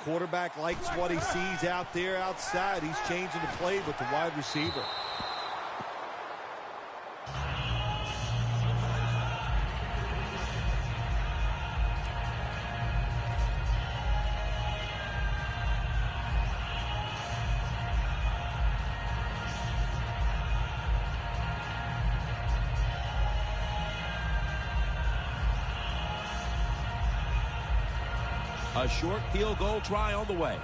quarterback likes what he sees out there outside. He's changing the play with the wide receiver. A short field goal try on the way.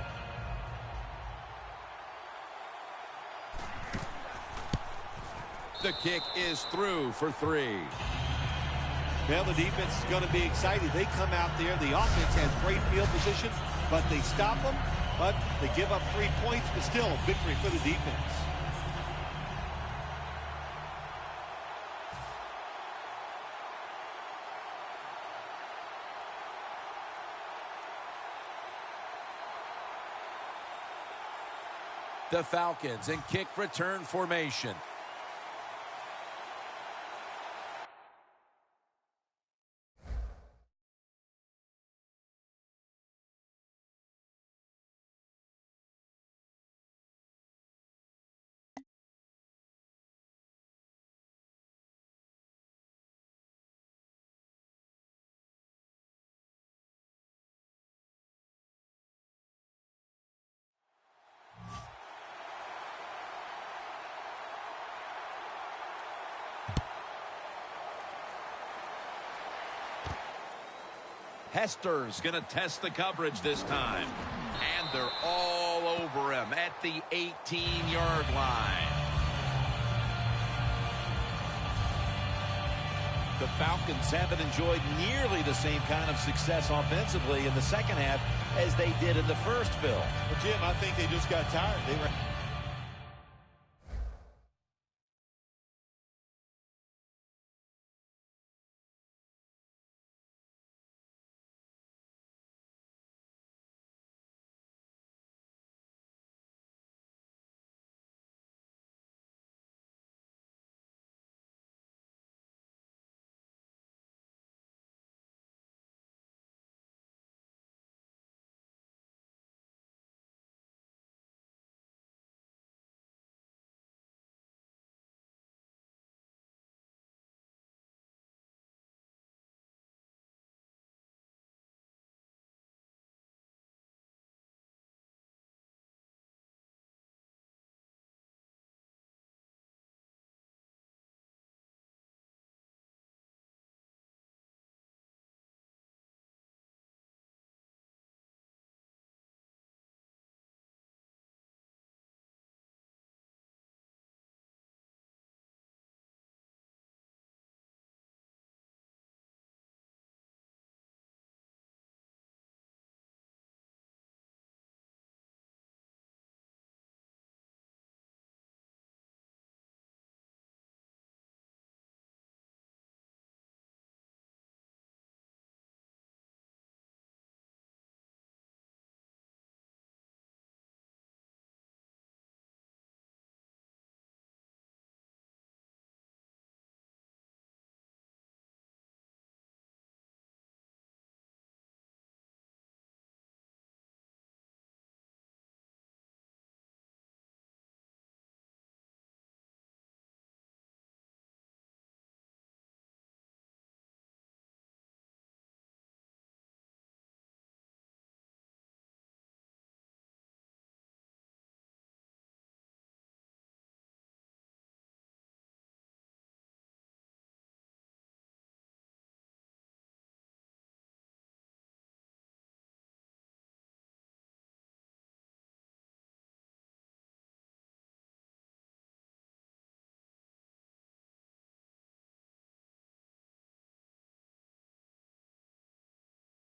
The kick is through for 3. Well, the defense is going to be excited. They come out there. The offense has great field position, but they stop them. But they give up 3 points, but still a victory for the defense. The Falcons in kick return formation. Hester's going to test the coverage this time. And they're all over him at the 18-yard line. The Falcons haven't enjoyed nearly the same kind of success offensively in the second half as they did in the first, Phil. Well, Jim, I think they just got tired. They were...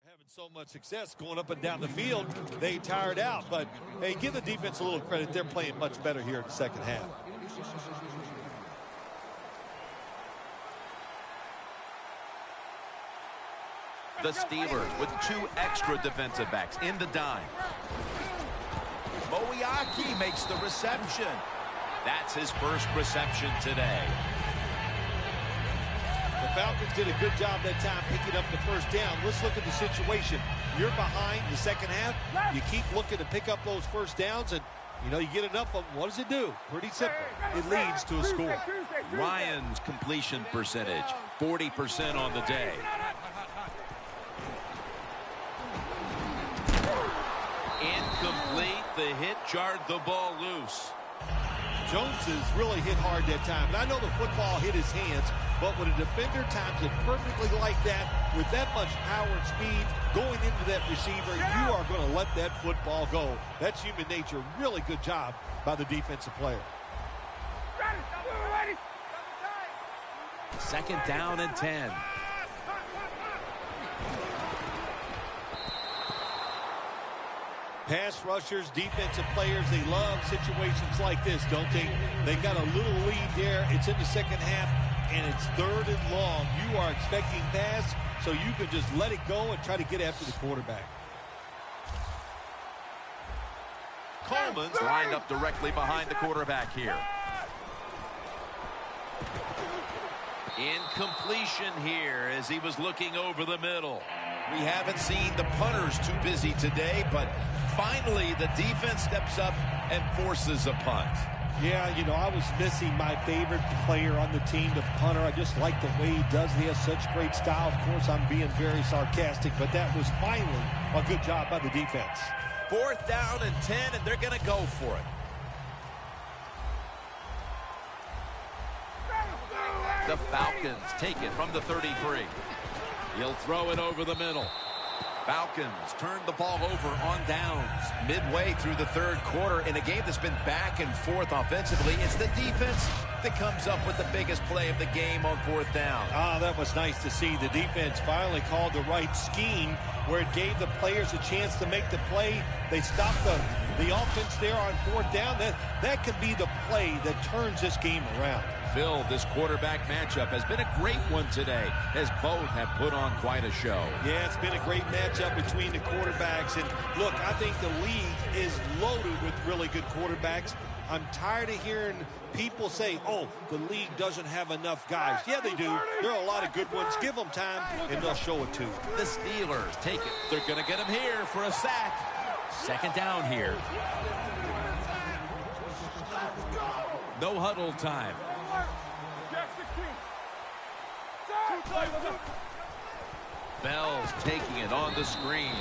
having so much success going up and down the field, they tired out. But, hey, give the defense a little credit. They're playing much better here in the second half. The Steelers with 2 extra defensive backs in the dime. Moiaki makes the reception. That's his first reception today. The Falcons did a good job that time picking up the first down. Let's look at the situation. you're behind the second half, you keep looking to pick up those first downs, and you get enough of them. What does it do? Pretty simple. It leads to a score. Ryan's completion percentage, 40% on the day. Incomplete. The hit jarred the ball loose. Jones has really hit hard that time. And I know the football hit his hands, but when a defender times it perfectly like that, with that much power and speed going into that receiver, you are going to let that football go. That's human nature. Really good job by the defensive player. Second down and 10. Pass rushers, defensive players, they love situations like this, don't they? They got a little lead there. It's in the second half, and it's 3rd and long. You are expecting pass, so you can just let it go and try to get after the quarterback. Coleman's lined up directly behind the quarterback here. Incompletion here as he was looking over the middle. We haven't seen the punters too busy today, but finally the defense steps up and forces a punt. Yeah, I was missing my favorite player on the team, the punter. I just like the way he does. He has such great style. Of course, I'm being very sarcastic, but that was finally a good job by the defense. 4th down and 10, and they're going to go for it. The Falcons take it from the 33. He'll throw it over the middle. Falcons turn the ball over on downs midway through the 3rd quarter in a game that's been back and forth offensively. It's the defense that comes up with the biggest play of the game on 4th down. That was nice to see. The defense finally called the right scheme where it gave the players a chance to make the play. They stopped the offense there on 4th down. That could be the play that turns this game around. Phil, this quarterback matchup has been a great one today, as both have put on quite a show. Yeah, it's been a great matchup between the quarterbacks. And look, I think the league is loaded with really good quarterbacks. I'm tired of hearing people say, oh, the league doesn't have enough guys. Yeah, they do. There are a lot of good ones. Give them time, and they'll show it too. The Steelers take it. They're going to get him here for a sack. 2nd down here. No huddle time. Bell's taking it on the screen.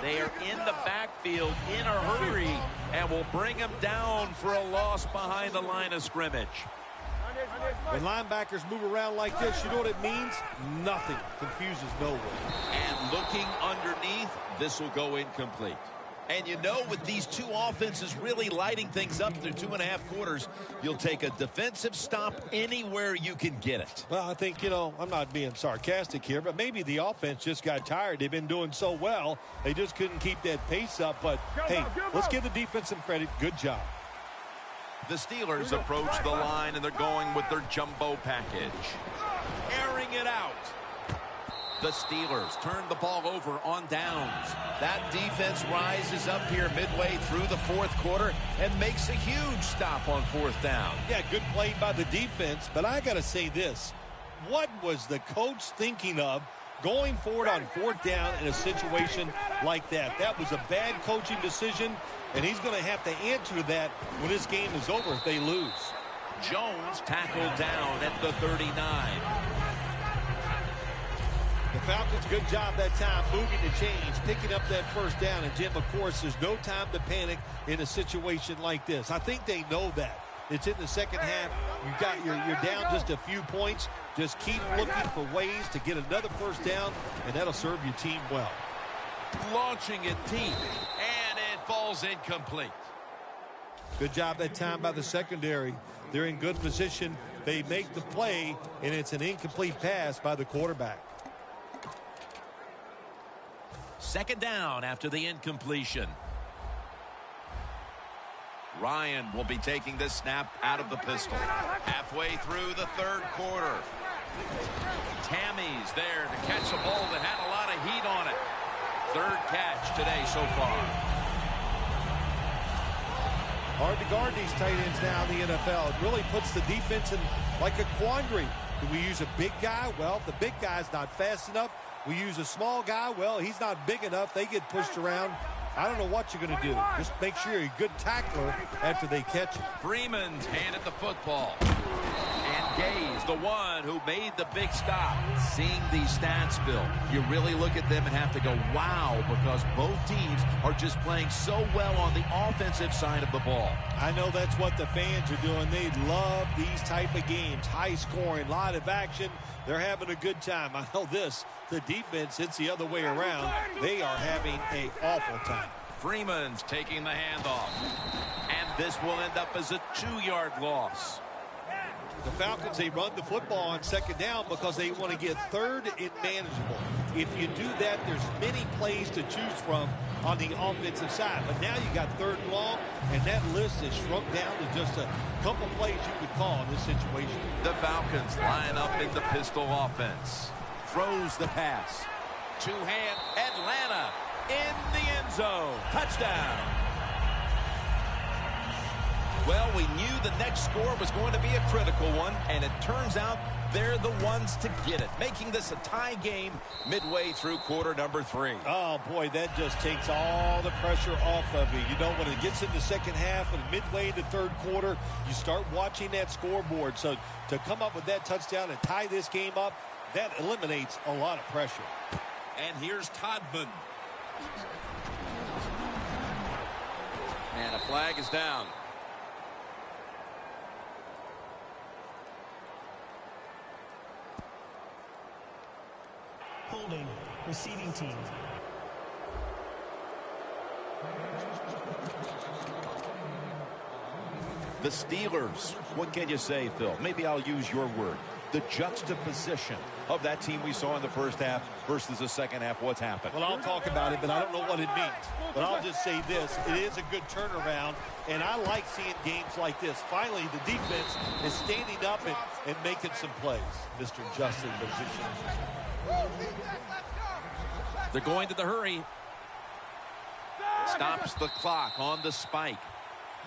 They are in the backfield in a hurry and will bring him down for a loss behind the line of scrimmage. When linebackers move around like this, you know what it means? Nothing. Confuses no one. And looking underneath, this will go incomplete. And with these two offenses really lighting things up through 2.5 quarters, you'll take a defensive stop anywhere you can get it. Well, I think, I'm not being sarcastic here, but maybe the offense just got tired. They've been doing so well, they just couldn't keep that pace up. But, hey, let's give the defense some credit. Good job. The Steelers approach the line, and they're going with their jumbo package. Airing it out. The Steelers turn the ball over on downs. That defense rises up here midway through the 4th quarter and makes a huge stop on 4th down. Yeah, good play by the defense, but I got to say this. What was the coach thinking of going forward on 4th down in a situation like that? That was a bad coaching decision, and he's going to have to answer that when this game is over if they lose. Jones tackled down at the 39. The Falcons, good job that time, moving the chains, picking up that 1st down. And, Jim, of course, there's no time to panic in a situation like this. I think they know that. It's in the second half. You're down just a few points. Just keep looking for ways to get another 1st down, and that'll serve your team well. Launching it deep, and it falls incomplete. Good job that time by the secondary. They're in good position. They make the play, and it's an incomplete pass by the quarterback. 2nd down after the incompletion. Ryan will be taking this snap out of the pistol. Halfway through the 3rd quarter. Tammy's there to catch a ball that had a lot of heat on it. 3rd catch today so far. Hard to guard these tight ends now in the NFL. It really puts the defense in like a quandary. Do we use a big guy? Well, if the big guy's not fast enough, We use a small guy. Well, he's not big enough. They get pushed around. I don't know what you're going to do. Just make sure you're a good tackler after they catch it. Freeman's handed the football. And Gay's the one who made the big stop. Seeing these stats, Bill, you really look at them and have to go, wow, because both teams are just playing so well on the offensive side of the ball. I know that's what the fans are doing. They love these type of games. High scoring, lot of action. They're having a good time. I know this. The defense, it's the other way around. They are having an awful time. Freeman's taking the handoff. And this will end up as a 2-yard loss. The Falcons, they run the football on second down because they want to get third and manageable. If you do that, there's many plays to choose from on the offensive side. But now you got third and long, and that list is shrunk down to just a couple plays you could call in this situation. The Falcons line up in the pistol offense. Throws the pass. Two-hand Atlanta in the end zone. Touchdown. Well, we knew the next score was going to be a critical one, and it turns out they're the ones to get it, making this a tie game midway through quarter number 3. Oh, boy, that just takes all the pressure off of you. You know, when it gets in the second half and midway into third quarter, you start watching that scoreboard. So to come up with that touchdown and tie this game up, that eliminates a lot of pressure. And here's Todman. And a flag is down. Holding, receiving team. The Steelers, what can you say, Phil? Maybe I'll use your word. The juxtaposition of that team we saw in the first half versus the second half. What's happened? Well, I'll talk about it, but I don't know what it means. But I'll just say this. It is a good turnaround, and I like seeing games like this. Finally, the defense is standing up and making some plays. Mr. Justin position. They're going to the hurry. Stops the clock on the spike.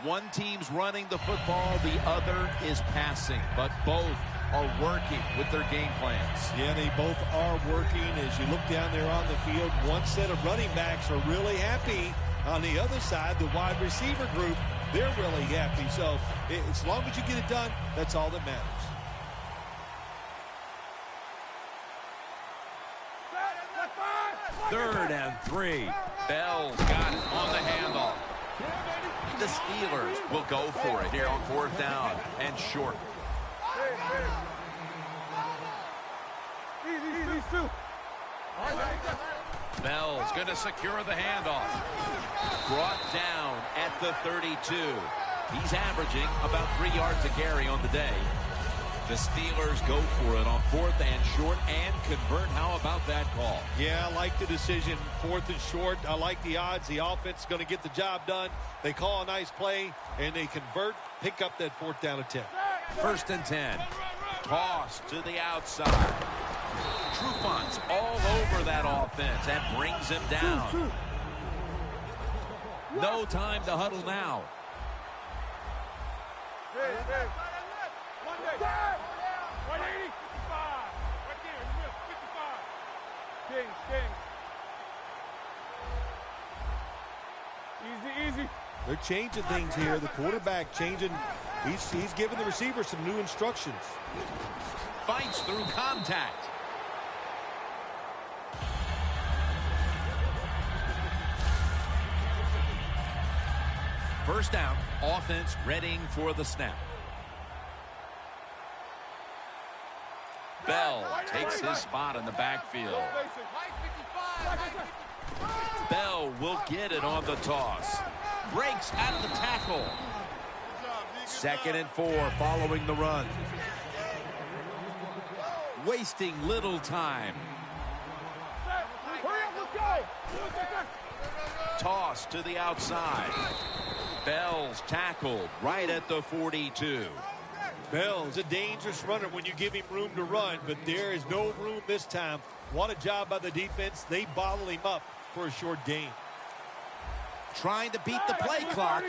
One team's running the football, the other is passing, but both are working with their game plans. Yeah, they both are working. As you look down there on the field, one set of running backs are really happy. On the other side, the wide receiver group, they're really happy. So as long as you get it done, that's all that matters. Third and 3. Bell's got it on the handoff. The Steelers will go for it here on fourth down and short. Bell's going to secure the handoff. Brought down at the 32. He's averaging about 3 yards a carry on the day. The Steelers go for it on fourth and short and convert. How about that call? Yeah, I like the decision. Fourth and short. I like the odds. The offense is going to get the job done. They call a nice play, and they convert, pick up that fourth down attempt. First and 10. Toss to the outside. Trufont's all over that offense and brings him down. No time to huddle now. Easy. They're changing things here. The quarterback changing. He's giving the receiver some new instructions. Fights through contact. First down, offense readying for the snap. Bell takes his spot in the backfield. Bell will get it on the toss. Breaks out of the tackle. Second and 4 following the run. Wasting little time. Toss to the outside. Bell's tackled right at the 42. Bell's a dangerous runner when you give him room to run, but there is no room this time. What a job by the defense. They bottle him up for a short gain. Trying to beat the play clock.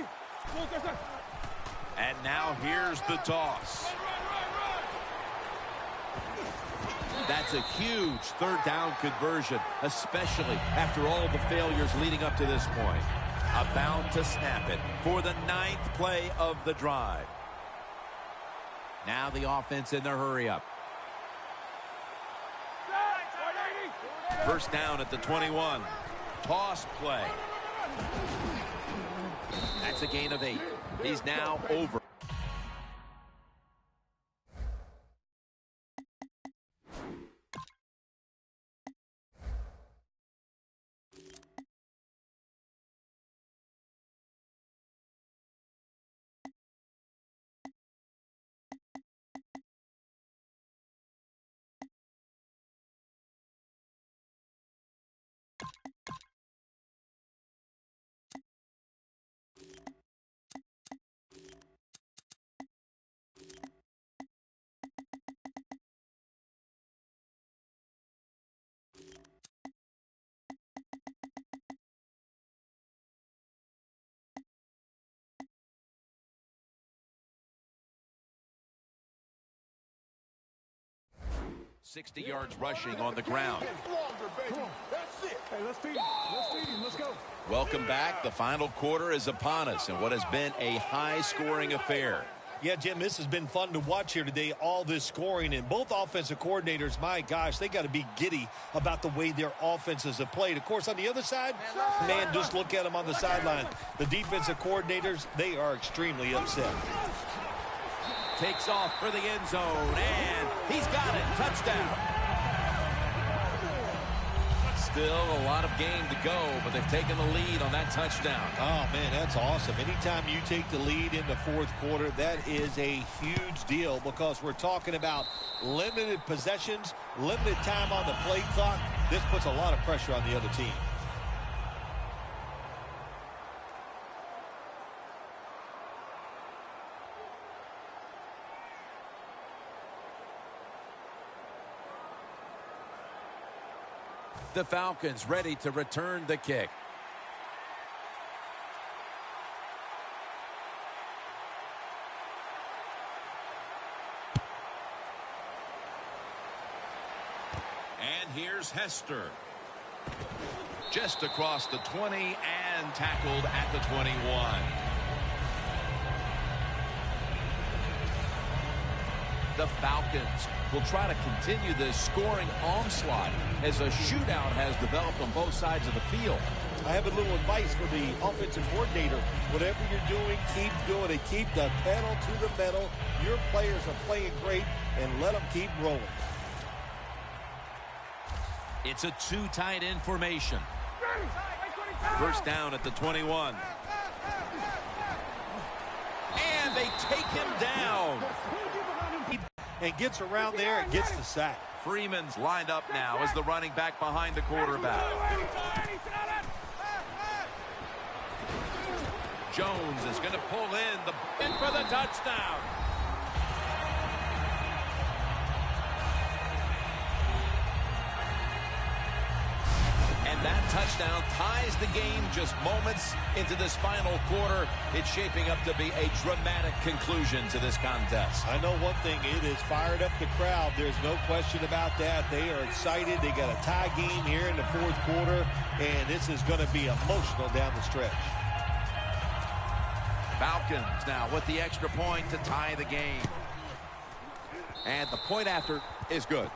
And now here's the toss. That's a huge third down conversion, especially after all the failures leading up to this point. About to snap it for the 9th play of the drive. Now the offense in their hurry-up. First down at the 21. Toss play. That's a gain of 8. He's now over. $60 yards rushing on the ground. Hey, let's feed him. Let's go. Welcome back. The final quarter is upon us in what has been a high-scoring affair. Yeah, Jim, this has been fun to watch here today, all this scoring. And both offensive coordinators, my gosh, they got to be giddy about the way their offenses have played. Of course, on the other side, man, just look at them on the sideline. The defensive coordinators, they are extremely upset. Takes off for the end zone, and he's got it. Touchdown. Still a lot of game to go, but they've taken the lead on that touchdown. Oh, man, that's awesome. Anytime you take the lead in the fourth quarter, that is a huge deal because we're talking about limited possessions, limited time on the play clock. This puts a lot of pressure on the other team. The Falcons ready to return the kick. And here's Hester. Just across the 20 and tackled at the 21. The Falcons will try to continue this scoring onslaught as a shootout has developed on both sides of the field. I have a little advice for the offensive coordinator. Whatever you're doing, keep doing it. Keep the pedal to the metal. Your players are playing great, and let them keep rolling. It's a two tight end formation. First down at the 21. And they take him down. And gets around there and gets the sack. Freeman's lined up now as the running back behind the quarterback. Jones is going to pull in for the touchdown. And that touchdown ties the game just moments into this final quarter. It's shaping up to be a dramatic conclusion to this contest. I know one thing, it has fired up the crowd. There's no question about that. They are excited. They got a tie game here in the fourth quarter, and this is going to be emotional down the stretch. Falcons now with the extra point to tie the game. And the point after is good.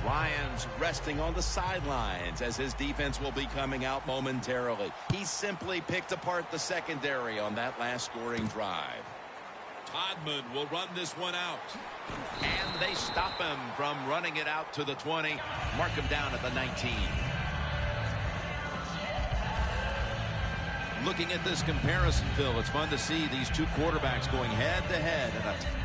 Ryans resting on the sidelines as his defense will be coming out momentarily. He simply picked apart the secondary on that last scoring drive. Todman will run this one out. And they stop him from running it out to the 20. Mark him down at the 19. Looking at this comparison, Phil, it's fun to see these two quarterbacks going head-to-head in a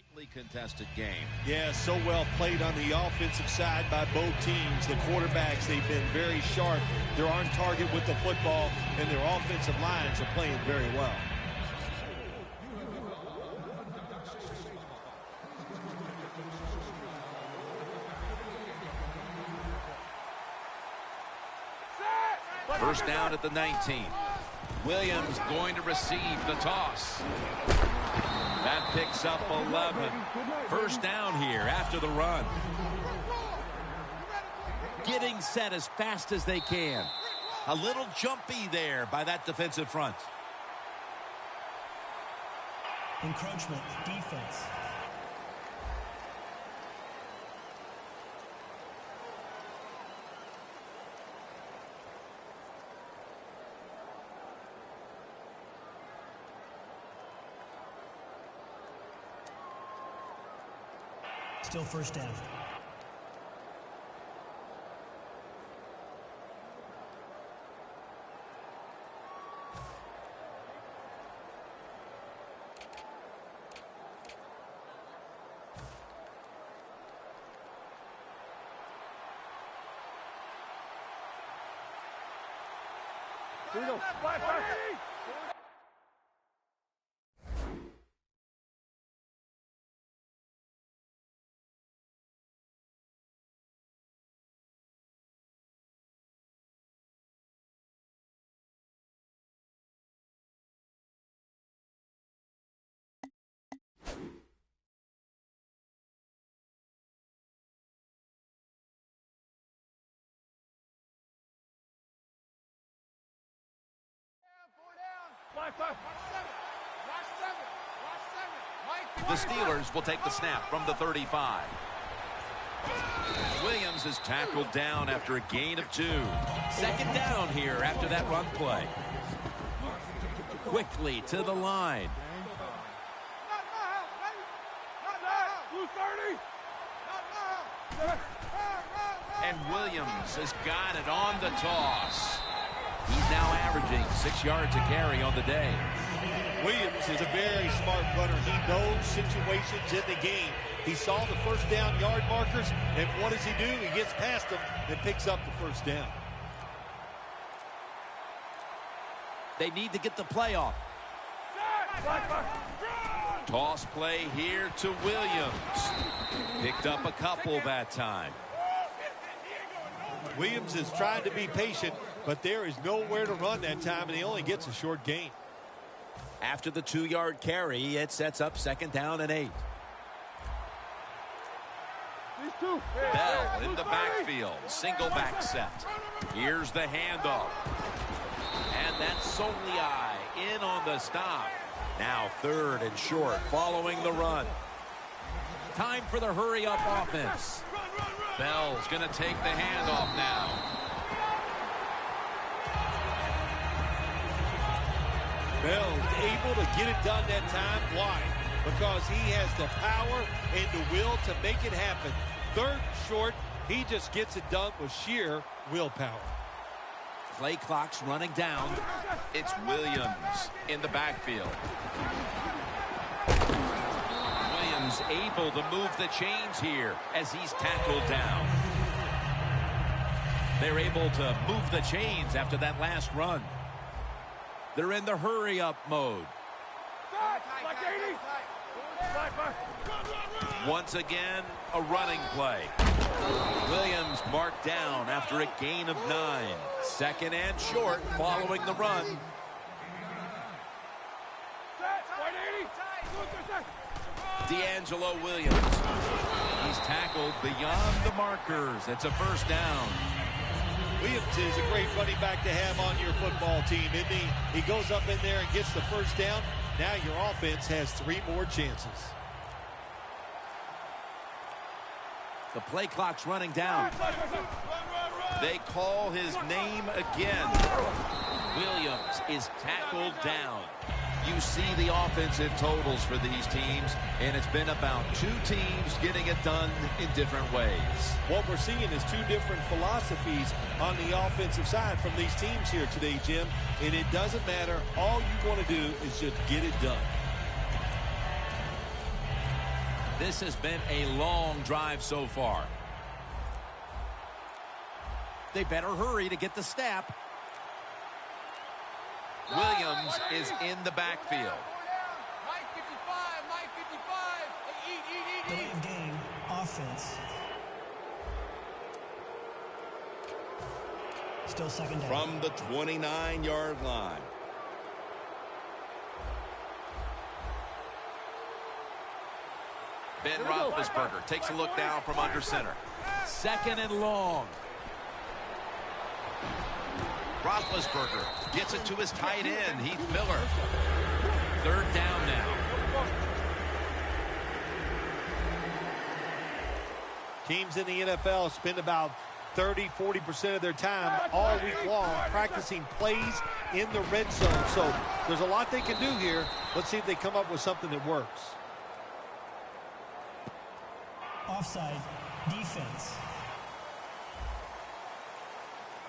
tightly contested game. Yeah, so well played on the offensive side by both teams. The quarterbacks, they've been very sharp. They're on target with the football, and their offensive lines are playing very well. First down at the 19. Williams going to receive the toss. That picks up 11. First down here after the run. Getting set as fast as they can. A little jumpy there by that defensive front. Encroachment, defense. Still first down. Here we go. Flash, flash. The Steelers will take the snap from the 35. Williams is tackled down after a gain of 2. Second down here after that run play. Quickly to the line. And Williams has got it on the toss. He's now averaging 6 yards a carry on the day. Williams is a very smart runner. He knows situations in the game. He saw the first down yard markers, and what does he do? He gets past them and picks up the first down. They need to get the play off. Toss play here to Williams. Picked up a couple that time. Williams is trying to be patient, but there is nowhere to run that time, and he only gets a short gain. After the 2-yard carry, it sets up second down and 8. Bell in the backfield. Single back set. Here's the handoff. And that's Soliai in on the stop. Now third and short following the run. Time for the hurry-up offense. Bell's going to take the handoff now. Bell's able to get it done that time. Why? Because he has the power and the will to make it happen. Third and short, he just gets it done with sheer willpower. Play clock's running down. It's Williams in the backfield. Williams able to move the chains here as he's tackled down. They're able to move the chains after that last run. They're in the hurry-up mode. Once again, a running play. Williams marked down after a gain of 9. Second and short following the run. D'Angelo Williams. He's tackled beyond the markers. It's a first down. Williams is a great running back to have on your football team, isn't he? He goes up in there and gets the first down. Now your offense has 3 more chances. The play clock's running down. They call his name again. Williams is tackled down. You see the offensive totals for these teams, and it's been about 2 teams getting it done in different ways. What we're seeing is 2 different philosophies on the offensive side from these teams here today, Jim, and it doesn't matter. All you want to do is just get it done. This has been a long drive so far. They better hurry to get the snap. Williams is in the backfield. Delay of game, offense. Still second down. From the 29-yard line. Ben Roethlisberger takes a look down from under center. Second and long. Roethlisberger gets it to his tight end, Heath Miller. Third down now. Teams in the NFL spend about 30-40% of their time all week long practicing plays in the red zone. So there's a lot they can do here. Let's see if they come up with something that works. Offside, defense.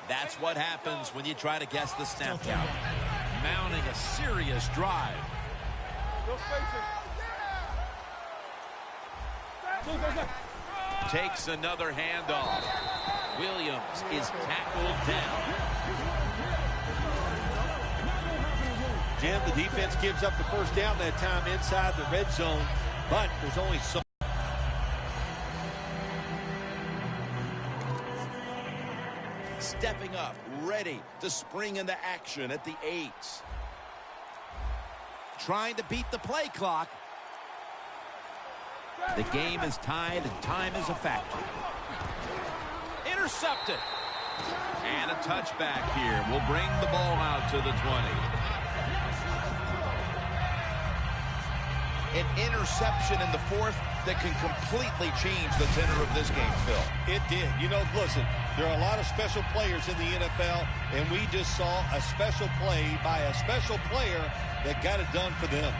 That's what happens when you try to guess the snap count. Mounting a serious drive. Takes another handoff. Williams is tackled down. Jim, the defense gives up the first down that time inside the red zone, but there's only so. Stepping up, ready to spring into action at the 8. Trying to beat the play clock. The game is tied and time is a factor. Intercepted. And a touchback here will bring the ball out to the 20. An interception in the 4th that can completely change the tenor of this game, Phil. It did. You know, listen, there are a lot of special players in the NFL, and we just saw a special play by a special player that got it done for them.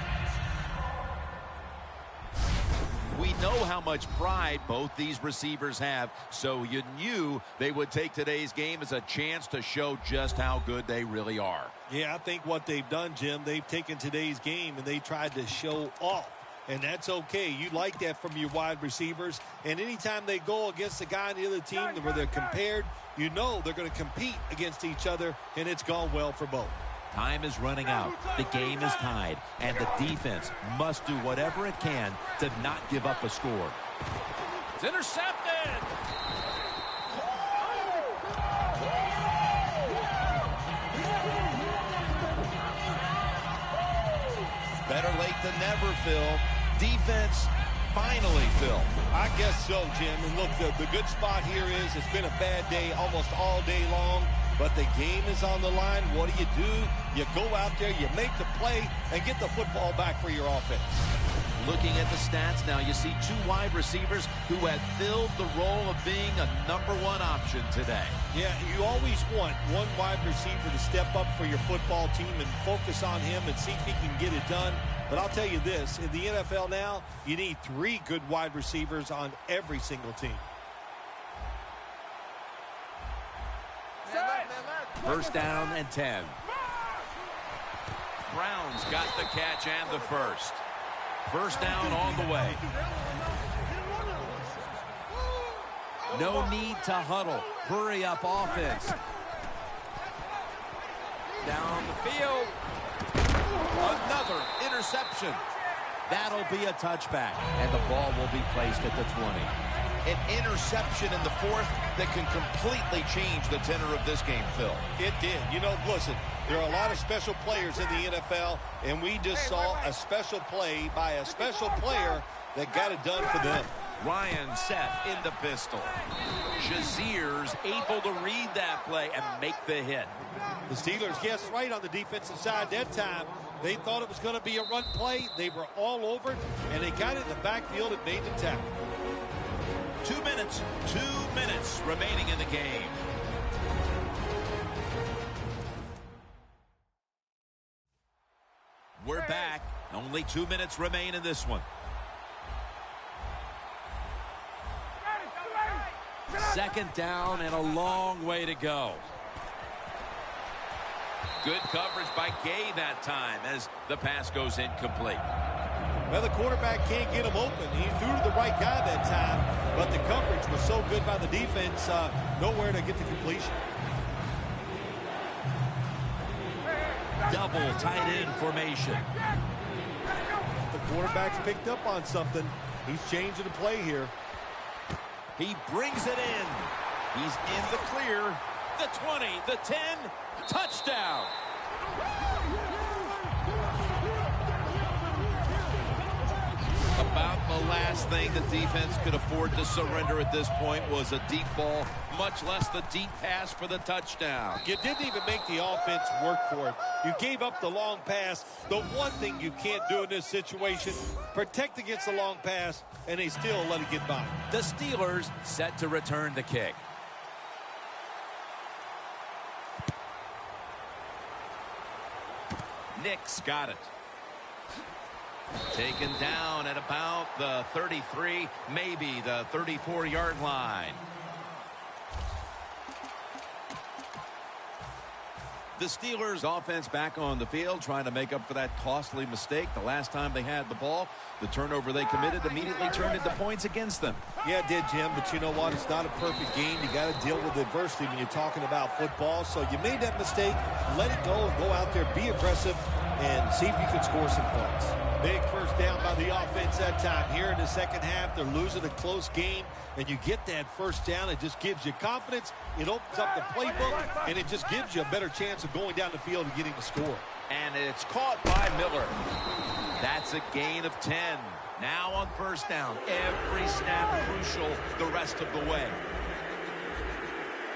We know how much pride both these receivers have, so you knew they would take today's game as a chance to show just how good they really are. Yeah, I think what they've done, Jim, they've taken today's game and they tried to show off. And that's okay. You like that from your wide receivers. And anytime they go against the guy on the other team where they're compared, you know they're going to compete against each other, and it's gone well for both. Time is running out. The game is tied, and the defense must do whatever it can to not give up a score. It's intercepted. Better late than never, Phil. Defense finally, Phil. I guess so, Jim. And look, the good spot here is it's been a bad day almost all day long, but the game is on the line. What do? You go out there, you make the play, and get the football back for your offense. Looking at the stats now, you see two wide receivers who have filled the role of being a #1 option today. Yeah, you always want one wide receiver to step up for your football team and focus on him and see if he can get it done. But I'll tell you this, in the NFL now, you need 3 good wide receivers on every single team. First down and 10. Brown's got the catch and the first. First down on the way. No need to huddle. Hurry up offense. Down the field. Another interception. That'll be a touchback, and the ball will be placed at the 20. An interception in the 4th that can completely change the tenor of this game, Phil. It did. You know, listen, there are a lot of special players in the NFL, and we just saw a special play by a special player that got it done for them. Ryan set in the pistol. Shazier's able to read that play and make the hit. The Steelers guessed right on the defensive side that time. They thought it was going to be a run play. They were all over it, and they got it in the backfield and made the tackle. 2 minutes remaining in the game. We're back. Only 2 minutes remain in this one. Second down and a long way to go. Good coverage by Gay that time as the pass goes incomplete. Well, the quarterback can't get him open. He threw to the right guy that time, but the coverage was so good by the defense, nowhere to get the completion. Double tight end formation. The quarterback's picked up on something. He's changing the play here. He brings it in. He's in the clear. The 20, the 10, touchdown. About the last thing the defense could afford to surrender at this point was a deep ball, much less the deep pass for the touchdown. You didn't even make the offense work for it. You gave up the long pass. The one thing you can't do in this situation, protect against the long pass, and they still let it get by. The Steelers set to return the kick. Nick's got it. Taken down at about the 33, maybe the 34-yard line. The Steelers offense back on the field trying to make up for that costly mistake. The last time they had the ball, the turnover they committed immediately turned into points against them. Yeah, it did, Jim, but you know what? It's not a perfect game. You got to deal with adversity when you're talking about football. So you made that mistake, let it go, and go out there, be aggressive, and see if you can score some points. Big first down by the offense that time. Here in the second half, they're losing a close game, and you get that first down. It just gives you confidence. It opens up the playbook, and it just gives you a better chance of going down the field and getting the score. And it's caught by Miller. That's a gain of 10. Now on first down. Every snap crucial the rest of the way.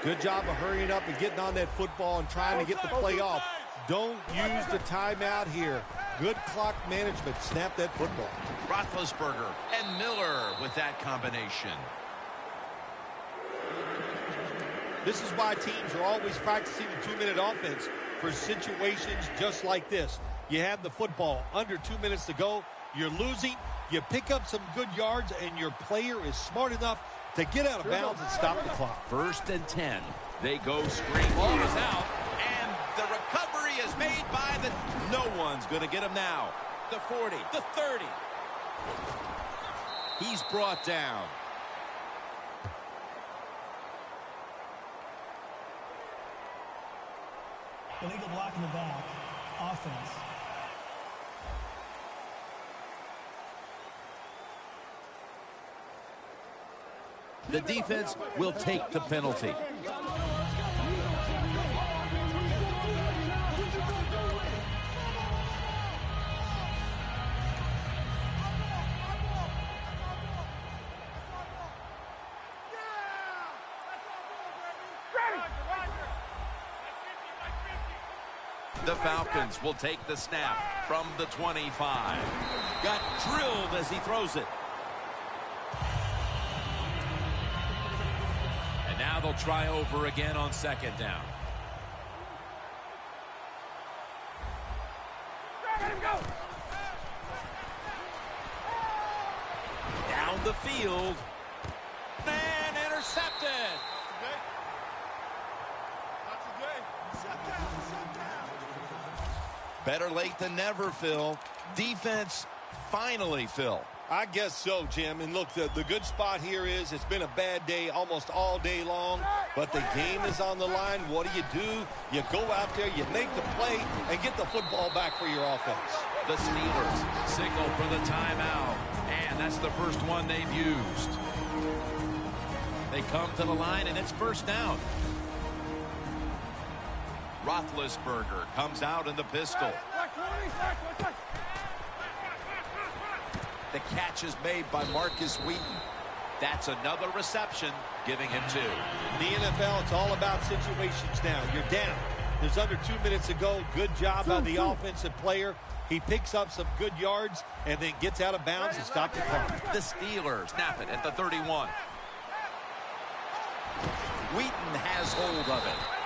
Good job of hurrying up and getting on that football and trying to get the play off. Don't use the timeout here. Good clock management. Snap that football. Roethlisberger and Miller with that combination. This is why teams are always practicing the 2-minute offense for situations just like this. You have the football under 2 minutes to go. You're losing. You pick up some good yards, and your player is smart enough to get out of bounds and stop the clock. 1st and 10. They go screen. Ball is out. And the recovery is made by the... No one's going to get him now. The 40. The 30. He's brought down. Illegal block in the back. Offense. The defense will take the penalty. The Falcons will take the snap from the 25. Got drilled as he throws it. And now they'll try over again on 2nd down. Down the field. And intercepted. Better late than never, Phil. Defense, finally, Phil. I guess so, Jim. And look, the good spot here is it's been a bad day almost all day long, but the game is on the line. What do? You go out there, you make the play, and get the football back for your offense. The Steelers signal for the timeout, and that's the first one they've used. They come to the line, and it's 1st down. Roethlisberger comes out in the pistol. The catch is made by Marcus Wheaton. That's another reception, giving him 2. In the NFL, it's all about situations now. You're down. There's under 2 minutes to go. Good job by the offensive player. He picks up some good yards and then gets out of bounds and stops the clock. The Steelers snap it at the 31. Wheaton has hold of it.